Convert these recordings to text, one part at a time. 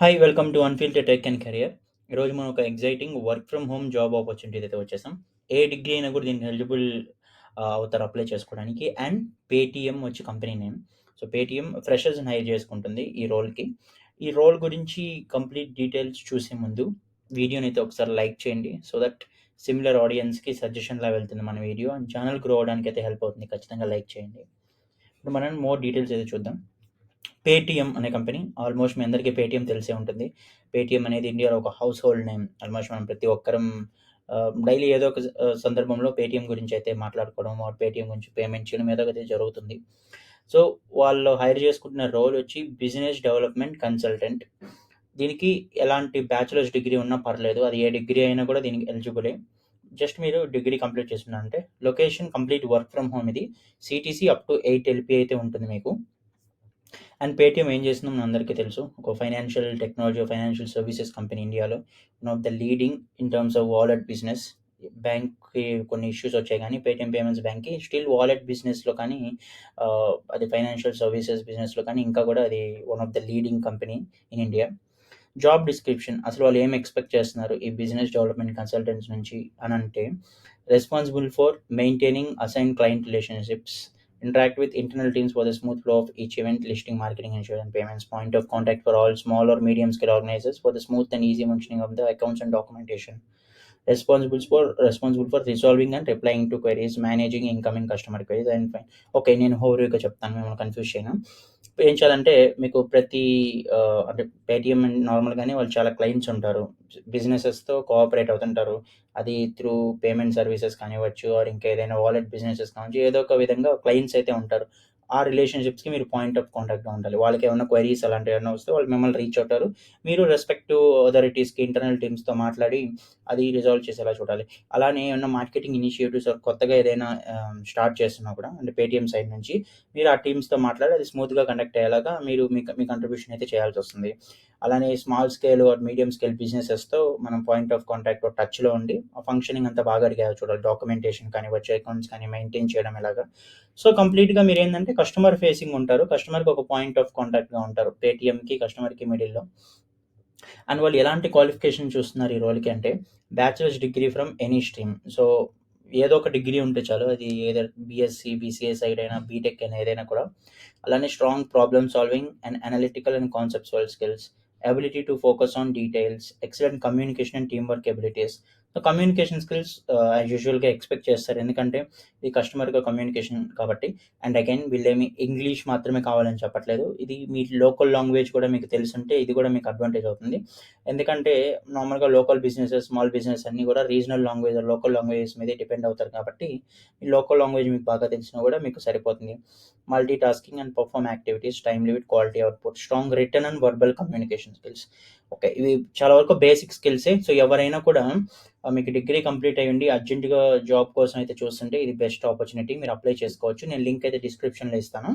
Hi! Welcome to unfiltered tech and career. ఈరోజు మనం ఒక exciting work from home job opportunity అయితే వచ్చేసాం. ఏ డిగ్రీ అయినా కూడా దీనికి ఎలిజిబుల్ అవుతారు అప్లై చేసుకోవడానికి. అండ్ పేటీఎం వచ్చి కంపెనీ నేమ్. సో, పేటీఎం ఫ్రెషర్స్‌ని హైర్ చేసుకుంటుంది ఈ రోల్‌కి. ఈ రోల్ గురించి కంప్లీట్ డీటెయిల్స్ చూసే ముందు వీడియోనైతే ఒకసారి లైక్ చేయండి. సో దట్ సిమిలర్ ఆడియన్స్‌కి సజెషన్‌లా వెళ్తుంది మన వీడియో. అండ్ ఛానల్ గ్రో అవ్వడానికి అయితే హెల్ప్ అవుతుంది. ఖచ్చితంగా లైక్ చేయండి. ఇప్పుడు మనం మోర్ డీటెయిల్స్ అయితే చూద్దాం. పేటీఎం అనే కంపెనీ ఆల్మోస్ట్ మీ అందరికీ పేటీఎం తెలిసే ఉంటుంది. పేటీఎం అనేది ఇండియాలో ఒక హౌస్ హోల్డ్ నేమ్. ఆల్మోస్ట్ మనం ప్రతి ఒక్కరం డైలీ ఏదో ఒక సందర్భంలో పేటీఎం గురించి అయితే మాట్లాడుకోవడం, ఆర్ పేటీఎం గురించి పేమెంట్ చేయడం ఏదో ఒకటి జరుగుతుంది. సో, వాళ్ళు హైర్ చేసుకుంటున్న రోల్ వచ్చి బిజినెస్ డెవలప్‌మెంట్ కన్సల్టెంట్. దీనికి ఎలాంటి బ్యాచిలర్స్ డిగ్రీ ఉన్నా పర్లేదు. అది ఏ డిగ్రీ అయినా కూడా దీనికి ఎలిజిబులే. జస్ట్ మీరు డిగ్రీ కంప్లీట్ చేసుకున్నారంటే location complete work from home ఇది. సీటీసీ అప్ టు 8 ఎల్‌పీ అయితే ఉంటుంది మీకు. అండ్ పేటీఎం ఏం చేస్తుందో మనందరికీ తెలుసు. ఒక financial technology, financial services company ఇండియాలో. One of the leading in terms of wallet business. బ్యాంక్‌కి కొన్ని ఇష్యూస్ వచ్చాయి కానీ పేటీఎం పేమెంట్స్ బ్యాంక్‌కి స్టిల్ వాలెట్ బిజినెస్‌లో కానీ అది ఫైనాన్షియల్ సర్వీసెస్ బిజినెస్‌లో కానీ ఇంకా కూడా అది one of the leading company in India. Job description అసలు వాళ్ళు ఏం ఎక్స్‌పెక్ట్ చేస్తున్నారు ఈ బిజినెస్ డెవలప్‌మెంట్ కన్సల్టెంట్స్ నుంచి అనంటే, responsible for maintaining assigned client relationships, interact with internal teams for the smooth flow of each event, listing, marketing, insurance, payments, point of contact for all small or medium scale organizers for the smooth and easy functioning of the accounts and documentation. Responsible for resolving and replying to queries, managing incoming customer queries and fine. Okay. నేను ఓవర్‌వ్యూగా చెప్తాను. మిమ్మల్ని confuse చేయను. ఏం చేయాలంటే మీకు ప్రతి అంటే Paytm నార్మల్‌గానే వాళ్ళు చాలా క్లయింట్స్ ఉంటారు. బిజినెసెస్‌తో కోఆపరేట్ అవుతుంటారు. అది త్రూ పేమెంట్ సర్వీసెస్ కానివ్వచ్చు, ఆర్ ఇంకా ఏదైనా వాలెట్ బిజినెసెస్ కావచ్చు, ఏదో ఒక విధంగా క్లయింట్స్ అయితే ఉంటారు. ఆ రిలేషన్‌షిప్స్‌కి మీరు పాయింట్ ఆఫ్ కాంటాక్ట్‌గా ఉండాలి. వాళ్ళకేమన్నా క్వెరీస్ అలాంటివేమన్నా వస్తే వాళ్ళు మిమ్మల్ని రీచ్ అవుతారు. మీరు రెస్పెక్టివ్ అథారిటీస్‌కి, ఇంటర్నల్ టీమ్స్‌తో మాట్లాడి అది రిజాల్వ్ చేసేలా చూడాలి. అలానే ఏమన్నా మార్కెటింగ్ ఇనిషియేటివ్స్ కొత్తగా ఏదైనా స్టార్ట్ చేస్తున్నా కూడా అంటే పేటీఎం సైడ్ నుంచి మీరు ఆ టీమ్స్‌తో మాట్లాడి అది స్మూత్‌గా కండక్ట్ అయ్యేలాగా మీరు మీ కంట్రిబ్యూషన్ అయితే చేయాల్సొస్తుంది. అలానే small scale or medium scale బిజినెసెస్‌తో మనం పాయింట్ ఆఫ్ కాంటాక్ట్ టచ్‌లో ఉండి ఆ ఫంక్షనింగ్ అంతా బాగా అడిగారు చూడాలి. డాక్యుమెంటేషన్ కానివ్వచ్చు, అకౌంట్స్ కానీ మెయింటైన్ చేయడం ఎలాగా. సో, కంప్లీట్‌గా మీరేందంటే కస్టమర్ ఫేసింగ్ ఉంటారు. కస్టమర్‌కి ఒక పాయింట్ ఆఫ్ కాంటాక్ట్‌గా ఉంటారు. పేటీఎంకి, కస్టమర్‌కి మిడిల్‌లో. అండ్ వాళ్ళు ఎలాంటి క్వాలిఫికేషన్ చూస్తున్నారు ఈ రోల్‌కి అంటే bachelors degree from any stream. So, ఏదో ఒక డిగ్రీ ఉంటే చాలు. అది ఎయిదర్ బీఎస్సీ, బీసీఏ సైడ్ అయినా, బీటెక్ అయినా ఏదైనా కూడా. అలానే strong problem solving and analytical and conceptual skills, ability to focus on details, excellent communication and team work abilities. So, communication skills as యూజువల్‌గా ఎక్స్‌పెక్ట్ చేస్తారు. ఎందుకంటే ఇది కస్టమర్‌గా కమ్యూనికేషన్ కాబట్టి. అండ్ అగైన్ వీళ్ళేమి ఇంగ్లీష్ మాత్రమే కావాలని చెప్పట్లేదు. ఇది మీ లోకల్ లాంగ్వేజ్ కూడా మీకు తెలిసుంటే ఇది కూడా మీకు అడ్వాంటేజ్ అవుతుంది. ఎందుకంటే నార్మల్‌గా లోకల్ బిజినెసెస్, స్మాల్ బిజినెస్ అన్నీ కూడా రీజనల్ లాంగ్వేజ్, లోకల్ లాంగ్వేజెస్ మీదే డిపెండ్ అవుతారు కాబట్టి, ఈ లోకల్ లాంగ్వేజ్ మీకు బాగా తెలిసినా కూడా మీకు సరిపోతుంది. Multi tasking and perform activities, time limit, quality output, strong written and verbal communication skills. Okay. ఇవి చాలా వరకు బేసిక్ స్కిల్సే. సో, ఎవరైనా కూడా మీకు డిగ్రీ కంప్లీట్ అయ్యుండి అర్జెంట్‌గా జాబ్ కోసం అయితే చూస్తుంటే ఇది బెస్ట్ ఆపర్చునిటీ. మీరు అప్లై చేసుకోవచ్చు. నేను లింక్ అయితే డిస్క్రిప్షన్‌లో ఇస్తాను.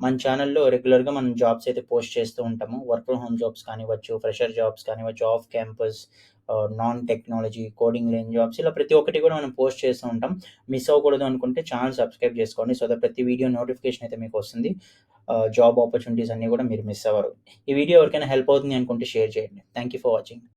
మన ఛానెల్‌లో రెగ్యులర్‌గా మనం జాబ్స్ అయితే పోస్ట్ చేస్తూ ఉంటాము. వర్క్ ఫ్రమ్ హోమ్ జాబ్స్ కానివ్వచ్చు, ఫ్రెషర్ జాబ్స్ కానివ్వచ్చు, off campus, non technology, coding లేని జాబ్స్ ఇలా ప్రతి ఒక్కటి కూడా మనం పోస్ట్ చేస్తూ ఉంటాం. మిస్ అవ్వకూడదు అనుకుంటే ఛానెల్ సబ్స్క్రైబ్ చేసుకోండి. సో దట్ ప్రతి వీడియో నోటిఫికేషన్ అయితే మీకు వస్తుంది. జాబ్ ఆపర్చునిటీస్ అన్నీ కూడా మీరు మిస్ అవ్వరు. ఈ వీడియో ఎవరికైనా హెల్ప్ అవుతుంది అనుకుంటే షేర్ చేయండి. Thank you for watching.